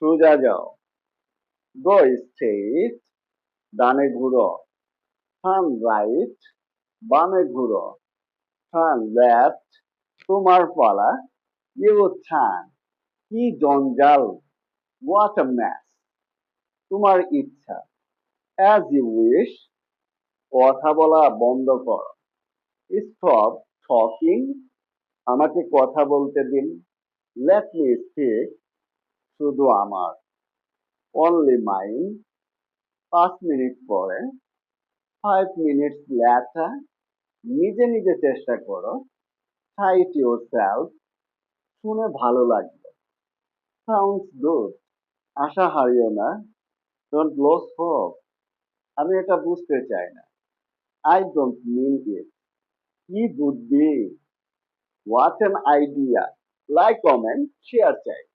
সোজা যাও। Go straight, ডানে ঘুরো। টার্ন রাইট, বামে ঘুরো। টার্ন লেফট, তোমার পালা। U turn. কি জঞ্জাল! What a mess! তোমার ইচ্ছা। As you wish. কথা বলা বন্ধ করো। Stop talking. আমাকে কথা বলতে দিন। Let me speak. শুধু আমার। Only mine. 5 মিনিট পরে। 5 মিনিটস লেটার। নিজে নিজে চেষ্টা করো। Try it yourself. শুনে ভালো লাগবে। Sounds good. আশা হারিও না। Don't lose hope. আমি এটা বুঝতে চাই না। I don't mean it. কি বুদ্ধি! What an idea! Like, comment, share চাই।